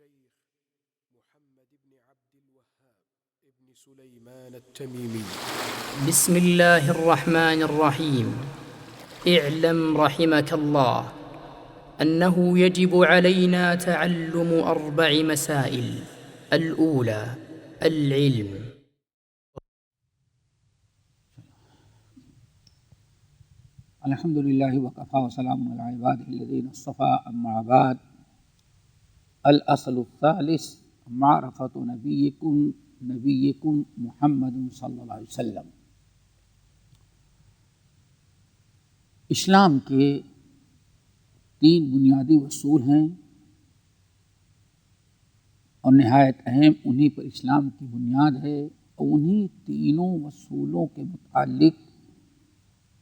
الشيخ محمد بن عبد الوهاب ابن سليمان التميمي. بسم الله الرحمن الرحيم. اعلم رحمك الله أنه يجب علينا تعلم 4 مسائل. الأولى العلم. الحمد لله وكفى وسلام على عباده الذين اصطفى. أما بعد، الأصل الثالث معرفة نبيكم محمد صلی اللہ علیہ وسلم. اسلام کے 3 بنیادی اصول ہیں اور نہایت اہم انہی پر اسلام کی بنیاد ہے، اور انہی تینوں اصولوں کے متعلق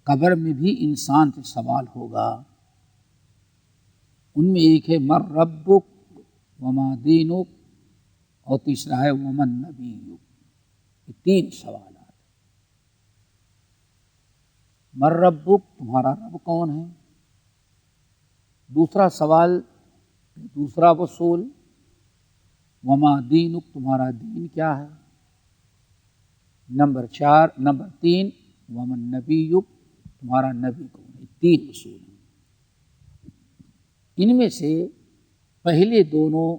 قبر میں بھی انسان سے سوال ہوگا. ان میں ایک ہے من ربک وما دینک، اور تیسرا ہے ومن نبیک. یہ 3 سوالات. من ربک، تمہارا رب کون ہے؟ دوسرا سوال، دوسرا اصول، وما دینک، تمہارا دین کیا ہے؟ نمبر 3 ومن نبیک، تمہارا نبی کون ہے؟ 3 اصول ہیں. ان میں سے پہلے دونوں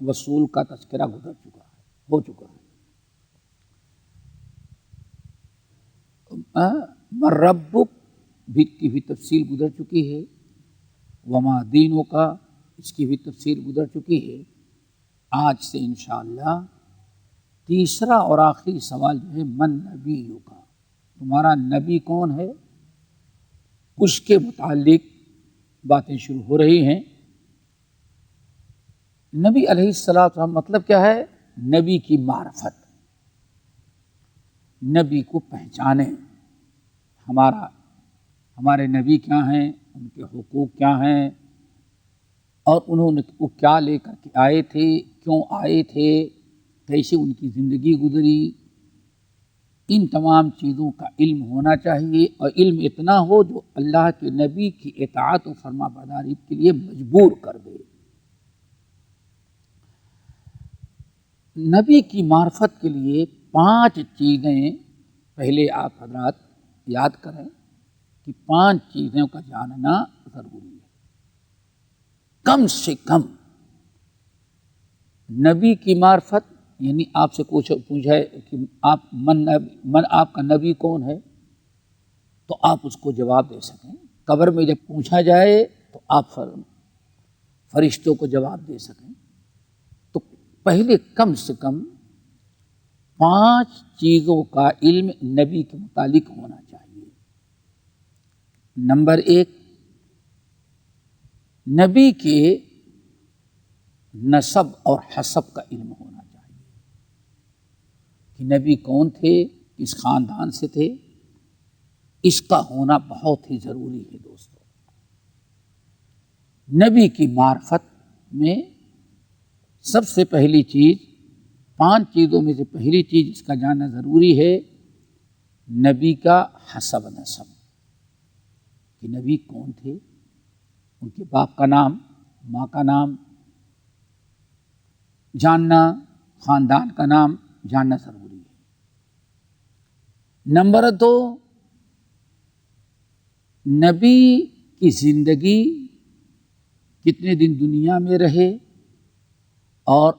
اصول کا تذکرہ ہو چکا ہے. من ربک بھی کی بھی تفصیل گزر چکی ہے، وما دینوں کا اس کی بھی تفصیل گزر چکی ہے. آج سے انشاءاللہ تیسرا اور آخری سوال جو ہے من نبیوں کا، تمہارا نبی کون ہے، اس کے متعلق باتیں شروع ہو رہی ہیں. نبی علیہ السلام مطلب کیا ہے؟ نبی کی معرفت، نبی کو پہچانیں. ہمارے نبی کیا ہیں، ان کے حقوق کیا ہیں، اور انہوں نے کیا لے کر کے آئے تھے، کیوں آئے تھے، کیسے ان کی زندگی گزری. ان تمام چیزوں کا علم ہونا چاہیے، اور علم اتنا ہو جو اللہ کے نبی کی اطاعت و فرما برداری کے لیے مجبور کر دے. نبی کی معرفت کے لیے 5 چیزیں پہلے آپ حضرات یاد کریں کہ 5 چیزوں کا جاننا ضروری ہے. کم سے کم نبی کی معرفت، یعنی آپ سے پوچھا کہ آپ کا نبی کون ہے، تو آپ اس کو جواب دے سکیں. قبر میں جب پوچھا جائے تو آپ فرشتوں کو جواب دے سکیں. تو پہلے کم سے کم 5 چیزوں کا علم نبی کے متعلق ہونا چاہیے. نمبر 1، نبی کے نسب اور حسب کا علم ہونا چاہیے کہ نبی کون تھے، کس خاندان سے تھے. اس کا ہونا بہت ہی ضروری ہے دوستو. نبی کی معرفت میں سب سے پہلی چیز، 5 چیزوں میں سے پہلی چیز اس کا جاننا ضروری ہے، نبی کا حسب نسب، کہ نبی کون تھے، ان کے باپ کا نام، ماں کا نام جاننا، خاندان کا نام جاننا ضروری ہے. نمبر 2، نبی کی زندگی کتنے دن دنیا میں رہے، اور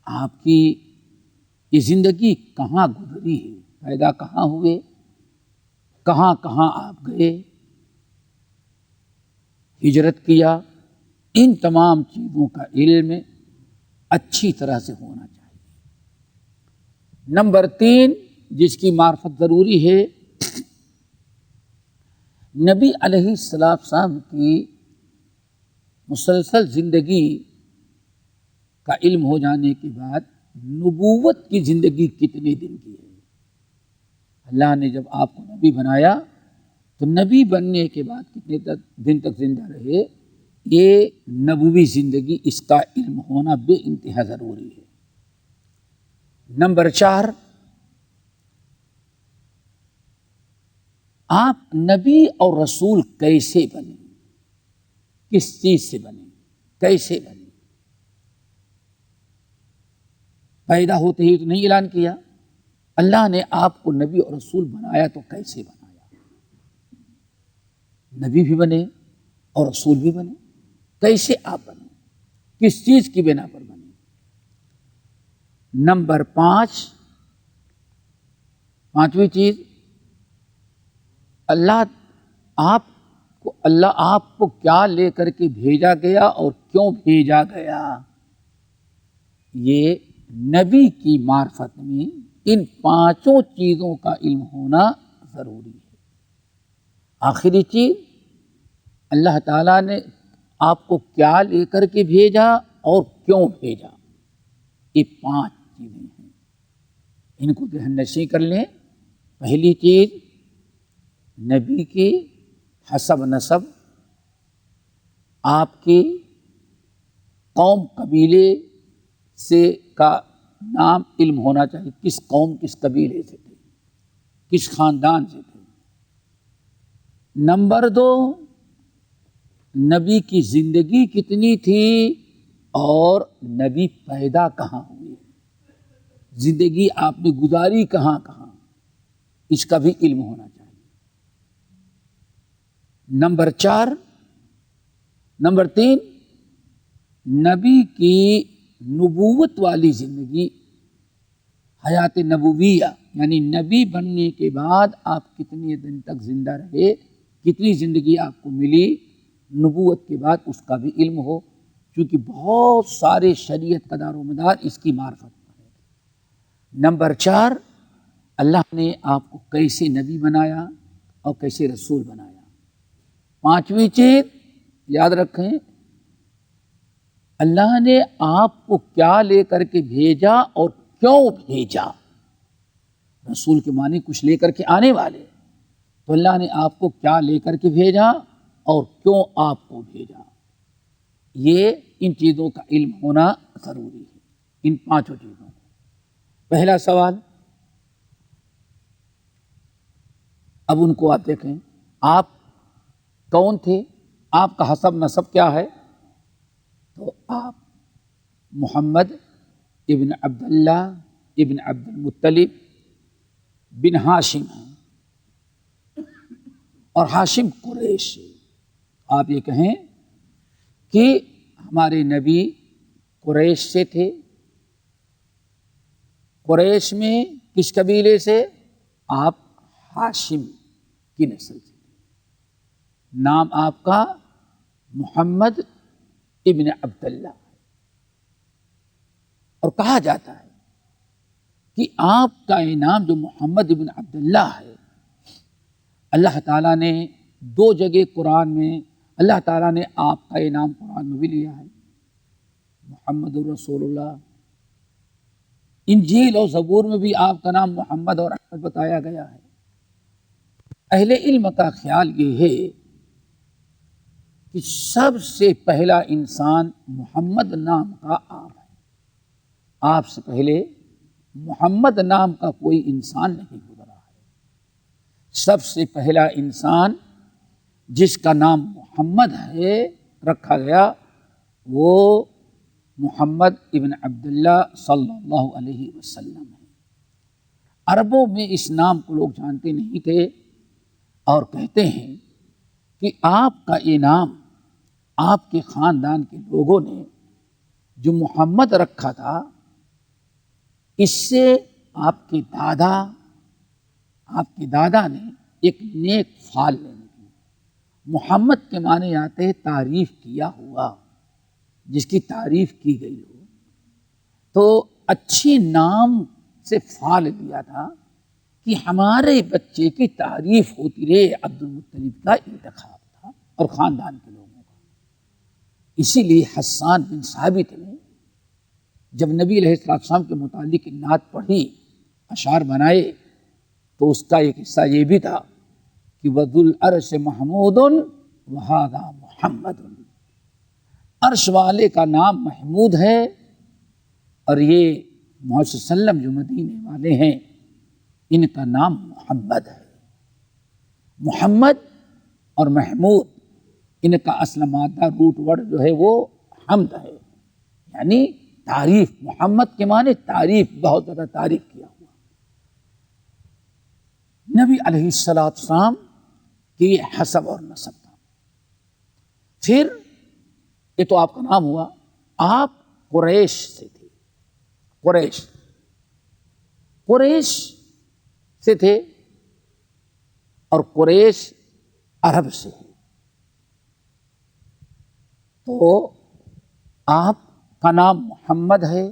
آپ کی یہ زندگی کہاں گزری ہے، پیدا کہاں ہوئے، کہاں کہاں آپ گئے، ہجرت کیا. ان تمام چیزوں کا علم اچھی طرح سے ہونا چاہیے. نمبر 3 جس کی معرفت ضروری ہے، نبی علیہ السلام کی مسلسل زندگی کا علم ہو جانے کے بعد نبوت کی زندگی کتنے دن کی ہے. اللہ نے جب آپ کو نبی بنایا تو نبی بننے کے بعد کتنے دن تک زندہ رہے، یہ نبوی زندگی، اس کا علم ہونا بے انتہا ضروری ہے. نمبر 4، آپ نبی اور رسول کیسے بنے، کس چیز سے بنے، کیسے بنے. پیدا ہوتے ہی تو نہیں اعلان کیا. اللہ نے آپ کو نبی اور رسول بنایا تو کیسے بنایا؟ نبی بھی بنے اور رسول بھی بنے. کیسے آپ بنے؟ کس چیز کی بنا پر بنے؟ نمبر 5، پانچویں چیز، اللہ آپ کو کیا لے کر کے بھیجا گیا اور کیوں بھیجا گیا؟ یہ نبی کی معرفت میں ان 5 چیزوں کا علم ہونا ضروری ہے. آخری چیز، اللہ تعالیٰ نے آپ کو کیا لے کر کے بھیجا اور کیوں بھیجا. یہ 5 چیزیں ہیں، ان کو ذہن نشین کر لیں. پہلی چیز، نبی کی حسب نسب، آپ کی قوم قبیلے سے کا نام علم ہونا چاہیے. کس قوم کس قبیلے سے تھے، کس خاندان سے تھے. نمبر 2، نبی کی زندگی کتنی تھی اور نبی پیدا کہاں ہوئے، زندگی آپ نے گزاری کہاں کہاں، اس کا بھی علم ہونا چاہیے. نمبر 3، نبی کی نبوت والی زندگی، حیات نبویہ، یعنی نبی بننے کے بعد آپ کتنے دن تک زندہ رہے، کتنی زندگی آپ کو ملی نبوت کے بعد، اس کا بھی علم ہو، کیونکہ بہت سارے شریعت کا دار و مدار اس کی معرفت پر ہے. نمبر 4، اللہ نے آپ کو کیسے نبی بنایا اور کیسے رسول بنایا. 5ویں چیز یاد رکھیں، اللہ نے آپ کو کیا لے کر کے بھیجا اور کیوں بھیجا. رسول کے معنی کچھ لے کر کے آنے والے، تو اللہ نے آپ کو کیا لے کر کے بھیجا اور کیوں آپ کو بھیجا. یہ ان چیزوں کا علم ہونا ضروری ہے، ان 5 چیزوں کا. پہلا سوال، اب ان کو آپ دیکھیں، آپ کون تھے، آپ کا حسب نسب کیا ہے؟ تو آپ محمد ابن عبداللہ ابن عبد المطلب بن ہاشم ہیں، اور ہاشم قریش سے. آپ یہ کہیں کہ ہمارے نبی قریش سے تھے. قریش میں کس قبیلے سے؟ آپ ہاشم کی نسل سے. نام آپ کا محمد ابن عبداللہ، اور کہا جاتا ہے کہ آپ کا یہ نام جو محمد ابن عبداللہ ہے، اللہ تعالیٰ نے 2 جگہ قرآن میں اللہ تعالیٰ نے آپ کا یہ نام قرآن میں بھی لیا ہے، محمد الرسول اللہ. انجیل اور زبور میں بھی آپ کا نام محمد اور احمد بتایا گیا ہے. اہل علم کا خیال یہ ہے کہ سب سے پہلا انسان محمد نام کا آپ ہے. آپ سے پہلے محمد نام کا کوئی انسان نہیں گزرا ہے. سب سے پہلا انسان جس کا نام محمد ہے رکھا گیا، وہ محمد ابن عبداللہ صلی اللہ علیہ وسلم ہے. عربوں میں اس نام کو لوگ جانتے نہیں تھے، اور کہتے ہیں کہ آپ کا یہ نام آپ کے خاندان کے لوگوں نے جو محمد رکھا تھا، اس سے آپ کے دادا نے ایک نیک فعل لینے کی. محمد کے معنی آتے ہیں تعریف کیا ہوا، جس کی تعریف کی گئی ہو. تو اچھی نام سے فعل لیا تھا کہ ہمارے بچے کی تعریف ہوتی رہے. عبد المطلب کا انتخاب تھا اور خاندان کے لوگوں کا. اسی لیے حسان بن ثابت نے جب نبی علیہ السلام کے متعلق نعت پڑھی، اشعار بنائے، تو اس کا ایک حصہ یہ بھی تھا کہ وذو العرش محمود وہذا محمد. عرش والے کا نام محمود ہے، اور یہ محمد صلی اللہ علیہ وسلم جو مدینے والے ہیں ان کا نام محمد ہے. محمد اور محمود ان کا اصل مادہ روٹ ورڈ جو ہے وہ حمد ہے، یعنی تعریف، محمد کے معنی تعریف، بہت زیادہ تعریف کیا ہوا. نبی علیہ السلام کی یہ حسب اور نسب تھا. پھر یہ تو آپ کا نام ہوا. آپ قریش سے تھے. قریش سے تھے اور قریش عرب سے ہے. تو آپ کا نام محمد ہے.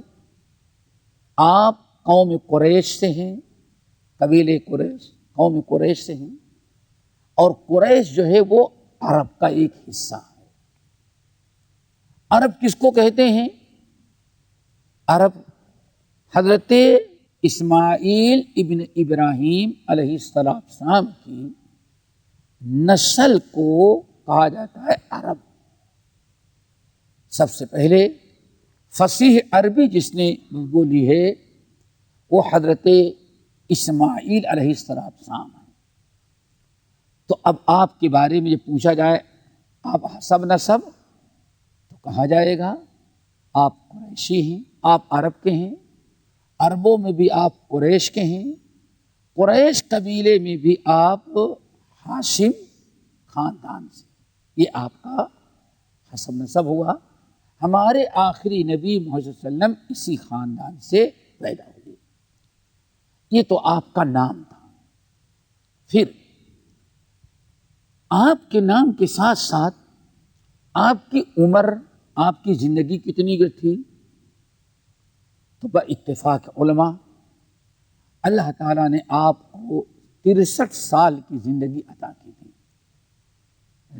آپ قوم قریش سے ہیں، قبیلے قریش، قوم قریش سے ہیں. اور قریش جو ہے وہ عرب کا ایک حصہ ہے. عرب کس کو کہتے ہیں؟ عرب حضرت اسماعیل ابن ابراہیم علیہ السلام کی نسل کو کہا جاتا ہے عرب. سب سے پہلے فصیح عربی جس نے بولی ہے وہ حضرت اسماعیل علیہ السلام ہے. تو اب آپ کے بارے میں جب پوچھا جائے آپ حسب نسب تو کہا جائے گا آپ قریشی ہیں، آپ عرب کے ہیں. عربوں میں بھی آپ قریش کے ہیں. قریش قبیلے میں بھی آپ ہاشم خاندان سے. یہ آپ کا حسب نسب ہوا. ہمارے آخری نبی محمد صلی اللہ علیہ وسلم اسی خاندان سے پیدا ہوئے. یہ تو آپ کا نام تھا. پھر آپ کے نام کے ساتھ ساتھ آپ کی عمر، آپ کی زندگی کتنی تھی؟ تو باتفاق علماء اللہ تعالیٰ نے آپ کو 63 سال کی زندگی عطا کی تھی.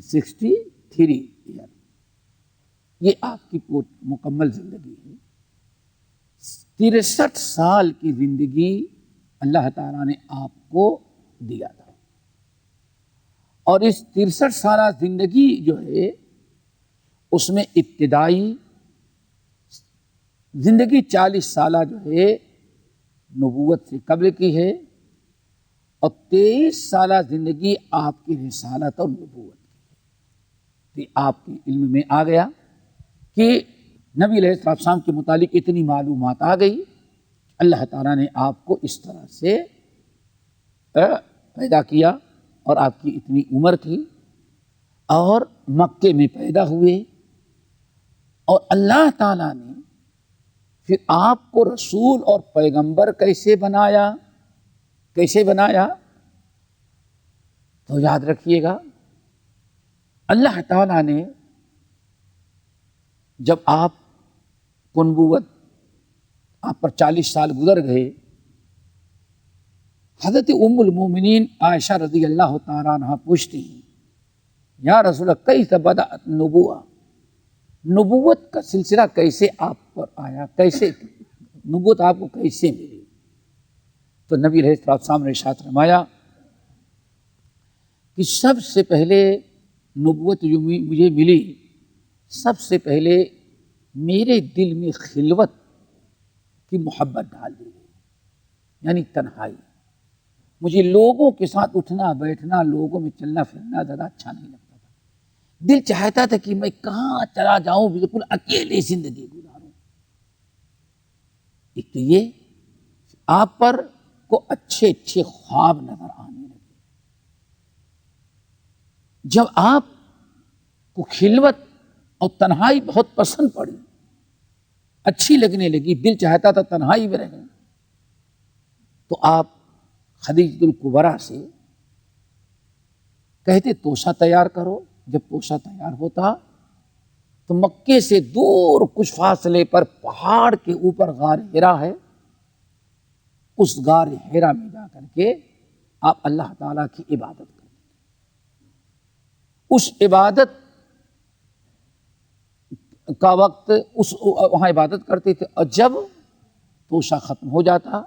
63 ایئر یہ آپ کی مکمل زندگی ہے. 63 سال کی زندگی اللہ تعالیٰ نے آپ کو دیا تھا. اور اس 63 سالہ زندگی جو ہے اس میں ابتدائی زندگی 40 سالہ جو ہے نبوت سے قبل کی ہے اور 23 سالہ زندگی آپ کی رسالت اور نبوت کی ہے. آپ کے علم میں آ گیا کہ نبی علیہ السلام کے متعلق اتنی معلومات آ گئی. اللہ تعالیٰ نے آپ کو اس طرح سے پیدا کیا اور آپ کی اتنی عمر تھی اور مکے میں پیدا ہوئے. اور اللہ تعالیٰ نے پھر آپ کو رسول اور پیغمبر کیسے بنایا تو یاد رکھیے گا اللہ تعالیٰ نے جب آپ کو نبوت آپ پر 40 سال گزر گئے، حضرت ام المومنین عائشہ رضی اللہ تعالیٰ عنہا پوچھتی ہیں یا رسول اللہ کیسے بدأت نبوت کا سلسلہ کیسے آپ پر آیا، کیسے نبوت آپ کو کیسے ملی؟ تو نبی علیہ السلام نے ارشاد فرمایا کہ سب سے پہلے نبوت جو مجھے ملی، سب سے پہلے میرے دل میں خلوت کی محبت ڈال دی گئی، یعنی تنہائی. مجھے لوگوں کے ساتھ اٹھنا بیٹھنا، لوگوں میں چلنا پھرنا زیادہ اچھا نہیں لگتا تھا. دل چاہتا تھا کہ میں کہاں چلا جاؤں، بالکل اکیلے زندگی گزاروں. ایک تو یہ آپ پر کو اچھے اچھے خواب نظر آنے لگے. جب آپ کو خلوت اور تنہائی بہت پسند پڑی، اچھی لگنے لگی، دل چاہتا تھا تنہائی میں رہیں، تو آپ خدیجہ الکبریٰ سے کہتے توشہ تیار کرو. جب توشہ تیار ہوتا تو مکے سے دور کچھ فاصلے پر پہاڑ کے اوپر غار حرا ہے، اس غار حرا میں جا کر کے آپ اللہ تعالیٰ کی عبادت کرتے. اس عبادت کا وقت وہاں عبادت کرتے تھے، اور جب توشہ ختم ہو جاتا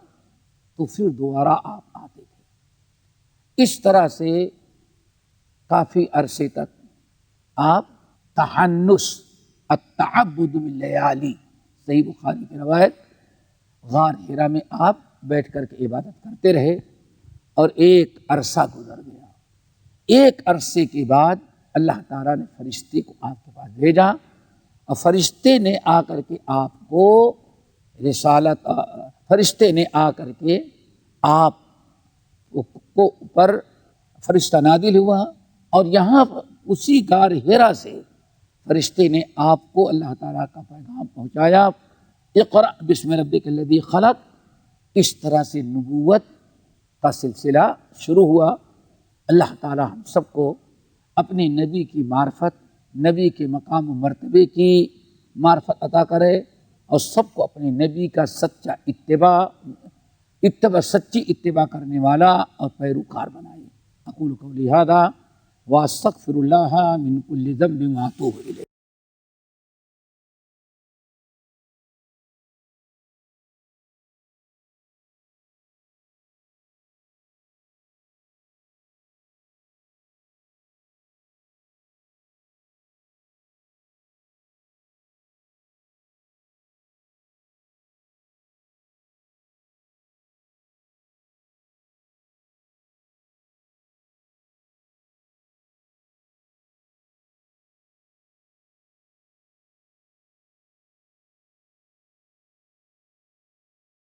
تو پھر دوبارہ آپ آتے تھے. اس طرح سے کافی عرصے تک آپ تحنس التعبد باللیالی، صحیح بخاری کی روایت، غار حرا میں آپ بیٹھ کر کے عبادت کرتے رہے. اور ایک عرصہ گزر گیا. ایک عرصے کے بعد اللہ تعالیٰ نے فرشتے کو آپ کے پاس بھیجا اور فرشتے نے آ کر کے آپ کو رسالت، فرشتے نے آ کر کے آپ کو پر فرشتہ نازل ہوا، اور یہاں اسی غار حرا سے فرشتے نے آپ کو اللہ تعالیٰ کا پیغام پہنچایا، اقرأ بسم ربک الذی خلق۔ اس طرح سے نبوت کا سلسلہ شروع ہوا۔ اللہ تعالیٰ ہم سب کو اپنے نبی کی معرفت، نبی کے مقام و مرتبے کی معرفت عطا کرے، اور سب کو اپنے نبی کا سچا سچی اتباع کرنے والا اور پیروکار بنائے۔ اقول قولی ھذا واستغفر اللہ من کل ذنب واتوب الیہ۔